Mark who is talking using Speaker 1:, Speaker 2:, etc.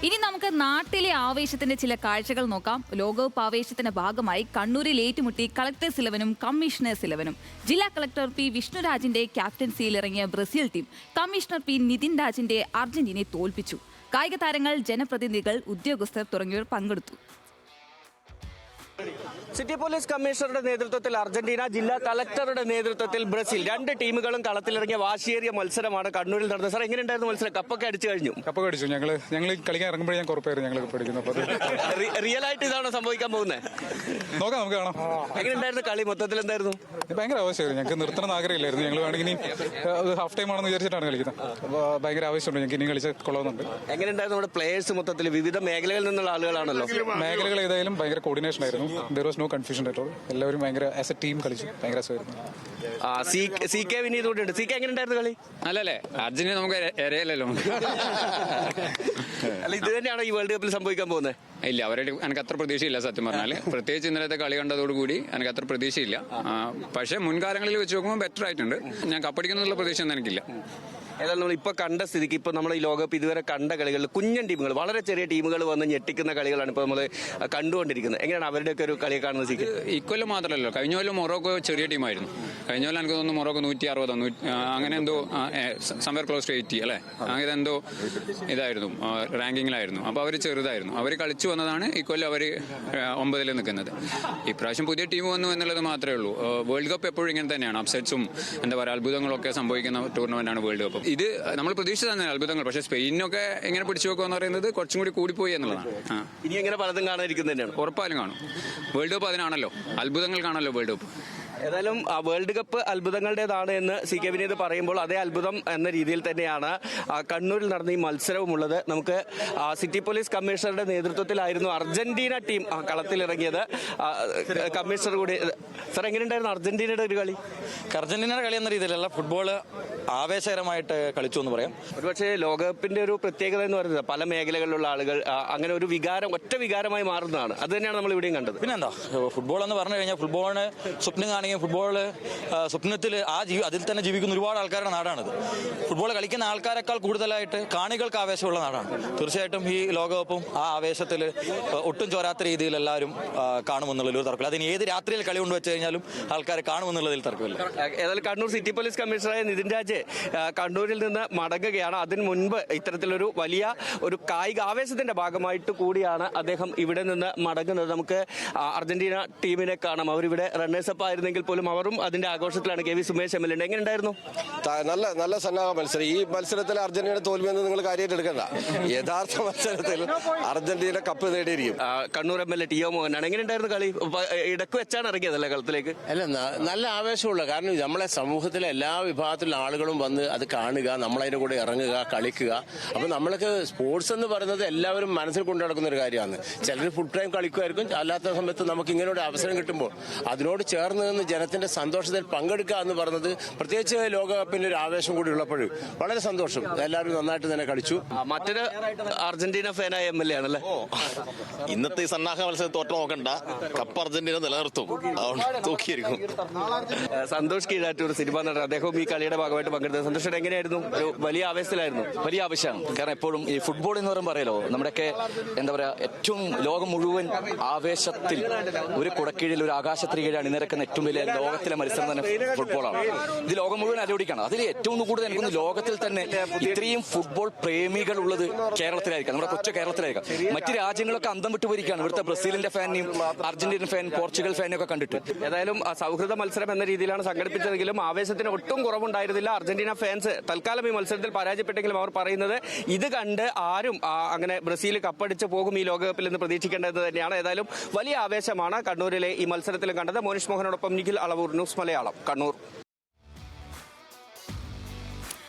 Speaker 1: ഇനി നമുക്ക് നാട്ടിലെ ആവേശത്തിന്റെ ചില കാഴ്ചകൾ നോക്കാം. ലോകകപ്പ് ആവേശത്തിന്റെ ഭാഗമായി കണ്ണൂരിൽ ഏറ്റുമുട്ടി കളക്ടേഴ്സ് 11ഉം കമ്മീഷണേഴ്സ് 11ഉം. ജില്ലാ കളക്ടർ പി വിഷ്ണുരാജിന്റെ ക്യാപ്റ്റൻസിയിൽ ഇറങ്ങിയ Brazil team commissioner P Nitin രാജിന്റെ അർജന്റീനയെ തോൽപ്പിച്ചു. കായിക താരങ്ങൾ, ജനപ്രതിനിധികൾ, ഉദ്യോഗസ്ഥർ തുടങ്ങിയവർ പങ്കെടുത്തു.
Speaker 2: സിറ്റി പോലീസ് കമ്മീഷണറുടെ നേതൃത്വത്തിൽ അർജന്റീന, ജില്ലാ കളക്ടറുടെ നേതൃത്വത്തിൽ ബ്രസീൽ, രണ്ട് ടീമുകളും കളത്തിലിറങ്ങിയ വാശിയേറിയ മത്സരമാണ് കണ്ണൂരിൽ നടന്നത്. സാർ, എങ്ങനെയുണ്ടായിരുന്നു മത്സരം? കപ്പൊക്കെ അടിച്ചു കഴിഞ്ഞു?
Speaker 3: കപ്പൊക്കെ അടിച്ചു. ഞങ്ങൾ കളിക്കാൻ ഇറങ്ങുമ്പോഴേ ഞാൻ കുറപ്പായിരുന്നു ഞങ്ങൾ പഠിക്കുന്നത്.
Speaker 2: റിയൽ ആയിട്ട് ഇതാണോ സംഭവിക്കാൻ പോകുന്നത്?
Speaker 3: നോക്കാം, നമുക്ക് കാണാം.
Speaker 2: എങ്ങനെയുണ്ടായിരുന്നു കളി? മൊത്തത്തിൽ എന്തായിരുന്നു?
Speaker 3: ഭയങ്കര ആവശ്യമായിരുന്നു. ഞങ്ങൾക്ക് നിർത്തണം ആഗ്രഹമില്ലായിരുന്നു. ഞങ്ങൾ വേണമെങ്കിൽ ഇനി ഹാഫ് ടൈം ആണെന്ന് വിചാരിച്ചിട്ടാണ് കളിക്കുന്നത്. അപ്പോൾ ഭയങ്കര ആവശ്യമുണ്ട് ഞങ്ങൾക്ക് ഇനി കളിച്ച് കൊള്ളുന്നുണ്ട്.
Speaker 2: എങ്ങനെയുണ്ടായിരുന്നു നമ്മുടെ പ്ലേയേഴ്സ്? മൊത്തത്തിൽ വിവിധ മേഖലകളിൽ നിന്നുള്ള ആളുകളാണല്ലോ.
Speaker 3: മേഖലകൾ ഏതായാലും ഭയങ്കര കോർഡിനേഷൻ ആയിരുന്നു. There was no confusion at all. എല്ലാവരും ഭയങ്കര ആസ് എ ടീം കളിച്ചു. ഭയങ്കര രസമായിരുന്നു.
Speaker 2: സി കെ വിനീത് കൂടെ ഉണ്ട്. സി കെ എങ്ങനെയുണ്ടായിരുന്നു കളി?
Speaker 4: അല്ലല്ലേ, അർജന്റീന നമുക്ക് എറിയല്ലോ.
Speaker 2: അല്ല, ഇത് തന്നെയാണോ ഈ വേൾഡ് കപ്പിൽ സംഭവിക്കാൻ പോകുന്നത്?
Speaker 4: ഇല്ല, അവരുടെ എനിക്ക് അത്ര പ്രതീക്ഷയില്ല സത്യം പറഞ്ഞാൽ. പ്രത്യേകിച്ച് ഇന്നലത്തെ കളി കണ്ടതോടുകൂടി എനിക്ക് അത്ര പ്രതീക്ഷയില്ല. പക്ഷെ മുൻകാലങ്ങളിൽ വെച്ച് നോക്കുമ്പോൾ ബെറ്റർ ആയിട്ടുണ്ട്. ഞാൻ കപ്പടിക്കുന്നുള്ള പ്രതീക്ഷ ഒന്നും എനിക്കില്ല.
Speaker 2: ഏതായാലും നമ്മൾ ഇപ്പൊ കണ്ട സ്ഥിതിക്ക് ഇപ്പൊ നമ്മൾ ഈ ലോകകപ്പ് ഇതുവരെ കണ്ട കളികളിൽ കുഞ്ഞൻ ടീമുകൾ, വളരെ ചെറിയ ടീമുകൾ വന്ന് ഞെട്ടിക്കുന്ന കളികളാണ് ഇപ്പൊ നമ്മൾ കണ്ടുകൊണ്ടിരിക്കുന്നത്. എങ്ങനെയാണ് അവരുടെയൊക്കെ ഒരു കളി കാണുന്നത്?
Speaker 4: ഇക്കൊല്ലം മാത്രമല്ലോ, കഴിഞ്ഞ കൊല്ലം മൊറോക്കോ ചെറിയ ടീമായിരുന്നു. കഴിഞ്ഞ കൊല്ലം എനിക്ക് തോന്നുന്നു മൊറോക്കോ 160 അങ്ങനെ എന്തോ, സംവെയർ ക്ലോസ് ടു 80 അല്ലേ, അങ്ങനെ എന്തോ ഇതായിരുന്നു, റാങ്കിങ്ങിലായിരുന്നു. അപ്പോൾ അവർ ചെറുതായിരുന്നു. അവർ കളിച്ചു വന്നതാണ്. ഇക്കൊല്ലം അവർ 9ൽ നിൽക്കുന്നത്. ഇപ്രാവശ്യം പുതിയ ടീം വന്നു എന്നുള്ളത് മാത്രമേ ഉള്ളൂ. വേൾഡ് കപ്പ് എപ്പോഴും ഇങ്ങനെ തന്നെയാണ്. അപ്സെറ്റ്സും എന്താ പറയുക, അത്ഭുതങ്ങളൊക്കെ സംഭവിക്കുന്ന ടൂർണമെന്റാണ് വേൾഡ് കപ്പ്. ഇത് നമ്മൾ പ്രതീക്ഷിച്ച തന്നെ അത്ഭുതങ്ങൾ. പക്ഷേ സ്പെയിനൊക്കെ എങ്ങനെ പിടിച്ചു വെക്കുക എന്ന് പറയുന്നത് കുറച്ചും കൂടി കൂടിപ്പോയി എന്നുള്ളതാണ്.
Speaker 2: ഇനി എങ്ങനെ പലതും കാണാതിരിക്കുന്നത് തന്നെയാണ്.
Speaker 4: ഉറപ്പായാലും കാണും. വേൾഡ് കപ്പ് അതിനാണല്ലോ, അത്ഭുതങ്ങൾ കാണല്ലോ വേൾഡ് കപ്പ്.
Speaker 2: ഏതായാലും വേൾഡ് കപ്പ് അത്ഭുതങ്ങളുടേതാണ് എന്ന് സി കെ വിനീത് പറയുമ്പോൾ അതേ അത്ഭുതം എന്ന രീതിയിൽ തന്നെയാണ് കണ്ണൂരിൽ നടന്ന ഈ മത്സരവുമുള്ളത്. നമുക്ക് സിറ്റി പോലീസ് കമ്മീഷണറുടെ നേതൃത്വത്തിലായിരുന്നു അർജന്റീന ടീം കളത്തിലിറങ്ങിയത്. കമ്മീഷണർ കൂടി. സാർ, എങ്ങനെയുണ്ടായിരുന്നു അർജന്റീനയുടെ ഒരു കളി?
Speaker 5: അർജന്റീനയുടെ കളി എന്ന രീതിയിലല്ല, ഫുട്ബോൾ ആവേശകരമായിട്ട് കളിച്ചു എന്ന് പറയാം.
Speaker 2: ഒരുപക്ഷെ ലോകകപ്പിന്റെ ഒരു പ്രത്യേകത എന്ന് പറയുന്നത് പല മേഖലകളിലുള്ള ആളുകൾ അങ്ങനെ ഒരു വികാരം, ഒറ്റ വികാരമായി മാറുന്നതാണ്. അത് തന്നെയാണ് നമ്മൾ ഇവിടെയും കണ്ടത്.
Speaker 5: പിന്നെന്താ, ഫുട്ബോൾ എന്ന് പറഞ്ഞു കഴിഞ്ഞാൽ ഫുട്ബോളിന് സ്വപ്നം കാണുകയും ഫുട്ബോൾ സ്വപ്നത്തിൽ അതിൽ തന്നെ ജീവിക്കുന്ന ഒരുപാട് ആൾക്കാരുടെ നാടാണിത്. ഫുട്ബോൾ കളിക്കുന്ന ആൾക്കാരെക്കാൾ കൂടുതലായിട്ട് കാണികൾക്ക് ആവേശമുള്ള നാടാണ്. തീർച്ചയായിട്ടും ഈ ലോകകപ്പും ആ ആവേശത്തിൽ ഒട്ടും ചോരാത്ത രീതിയിൽ എല്ലാവരും കാണുമെന്നുള്ളൊരു തർക്കമില്ല. അതിന് ഏത് രാത്രിയിൽ കളി കൊണ്ടുവച്ച് കഴിഞ്ഞാലും ആൾക്കാർ കാണുമെന്നുള്ളതിൽ തർക്കമില്ല.
Speaker 2: ഏതായാലും കണ്ണൂർ സിറ്റി പോലീസ് കമ്മീഷണറായ നിതിൻ രാജ് കണ്ണൂരിൽ നിന്ന് മടങ്ങുകയാണ്. അതിന് മുൻപ് ഇത്തരത്തിലൊരു വലിയ ഒരു കായിക ആവേശത്തിന്റെ ഭാഗമായിട്ട് കൂടിയാണ് അദ്ദേഹം ഇവിടെ നിന്ന് മടങ്ങുന്നത്. നമുക്ക് അർജന്റീന ടീമിനെ കാണാം. അവരിവിടെ റണ്ണേഴ്സ് അപ്പ് ആയിരുന്നെങ്കിൽ പോലും അവരും അതിന്റെ ആഘോഷത്തിലാണ്. K V Sumesh M L A ഉണ്ട്. എങ്ങനെയുണ്ടായിരുന്നു?
Speaker 6: നല്ല സന്നാഹ മത്സരം. ഈ മത്സരത്തിൽ അർജന്റീന തോൽവിയെന്ന് നിങ്ങൾ കാര്യമായിട്ട് എടുക്കണ്ട. യഥാർത്ഥ മത്സരത്തിൽ അർജന്റീന കപ്പ് നേടിയിരിക്കും.
Speaker 2: Kannur M L A T O മോഹനാണ്. എങ്ങനെയുണ്ടായിരുന്നു കളി? ഇടക്ക് വെച്ചാണ് ഇറങ്ങിയതല്ലേ കളത്തിലേക്ക്?
Speaker 7: അല്ല, നല്ല ആവേശമുള്ള, കാരണം നമ്മളെ സമൂഹത്തിലെ എല്ലാ വിഭാഗത്തിലുള്ള ആളുകളും വന്ന് അത് കാണുക, നമ്മളതിന്റെ കൂടെ ഇറങ്ങുക, കളിക്കുക. അപ്പൊ നമ്മൾക്ക് സ്പോർട്സ് എന്ന് പറയുന്നത് എല്ലാവരും മനസ്സിൽ കൊണ്ടു നടക്കുന്ന ഒരു കാര്യമാണ്. ചിലർ ഫുൾ ടൈം കളിക്കുമായിരിക്കും, അല്ലാത്ത സമയത്ത് നമുക്ക് ഇങ്ങനെ ഒരു അവസരം കിട്ടുമ്പോൾ അതിനോട് ചേർന്ന് നിന്ന് ജനത്തിന്റെ സന്തോഷത്തിൽ പങ്കെടുക്കുക എന്ന് പറയുന്നത്, പ്രത്യേകിച്ച് ലോകകപ്പിന്റെ ഒരു ആവേശം കൂടി ഉള്ളപ്പോൾ വളരെ സന്തോഷം. എല്ലാവരും നന്നായിട്ട് തന്നെ കളിച്ചു.
Speaker 2: മറ്റൊരു അർജന്റീന ഫാനായ എം എൽ എ ആണല്ലേ?
Speaker 8: ഇന്നത്തെ ഈ സന്നാഹ മത്സരം തോറ്റ നോക്കണ്ട, കപ്പ് അർജന്റീന നിലനിർത്തും, തൂക്കിയിരിക്കും.
Speaker 2: സന്തോഷ് കീഴാറ്റൂർ സിനിമ നടൻ, അദ്ദേഹം ഈ കളിയുടെ ഭാഗമായിട്ട് പങ്കെടുത്തത്. സന്തോഷം, എങ്ങനെയായിരുന്നു? വലിയ ആവേശത്തിലായിരുന്നു.
Speaker 9: വലിയ ആവേശമാണ്. കാരണം എപ്പോഴും ഈ ഫുട്ബോൾ എന്ന് പറയുമ്പോൾ അറിയാലോ, നമ്മുടെയൊക്കെ എന്താ പറയാ, ഏറ്റവും ലോകം മുഴുവൻ ആവേശത്തിൽ ഒരു കുടക്കീഴിൽ, ഒരു ആകാശത്തിന് കീഴിൽ അണിനിരക്കുന്ന ഏറ്റവും വലിയ ലോകത്തിലെ മത്സരം തന്നെ ഫുട്ബോളാണ്. ഇത് ലോകം മുഴുവൻ അലോടിക്കാണ്. അതിൽ ഏറ്റവും കൂടുതൽ എനിക്കൊന്ന് ലോകത്തിൽ തന്നെ ഇത്രയും ഫുട്ബോൾ പ്രേമികൾ ഉള്ളത് കേരളത്തിലായിരിക്കാം, നമ്മുടെ കൊച്ചു കേരളത്തിലായിരിക്കാം. മറ്റു രാജ്യങ്ങളൊക്കെ അന്തം വിട്ടുപോയിരിക്കുകയാണ് ഇവിടുത്തെ ബ്രസീലിന്റെ ഫാനെയും അർജന്റീന ഫാൻ, പോർച്ചുഗൽ ഫാനെയും ഒക്കെ കണ്ടിട്ട്.
Speaker 2: ഏതായാലും സൗഹൃദ മത്സരം എന്ന രീതിയിലാണ് സംഘടിപ്പിച്ചതെങ്കിലും ആവേശത്തിന് ഒട്ടും കുറവുണ്ടായിരുന്നില്ല. അർജന്റീന ഫാൻസ് തൽക്കാലം ഈ മത്സരത്തിൽ പരാജയപ്പെട്ടെങ്കിലും അവർ പറയുന്നത് ഇത് കണ്ട് ആരും അങ്ങനെ ബ്രസീൽ കപ്പടിച്ച് പോകും ഈ ലോകകപ്പിൽ എന്ന് പ്രതീക്ഷിക്കേണ്ടത് തന്നെയാണ്. ഏതായാലും വലിയ ആവേശമാണ് കണ്ണൂരിലെ ഈ മത്സരത്തിലും കണ്ടത്. മോനിഷ് മോഹനോടൊപ്പം നിഖിൽ അളവൂർ, ന്യൂസ് മലയാളം, കണ്ണൂർ.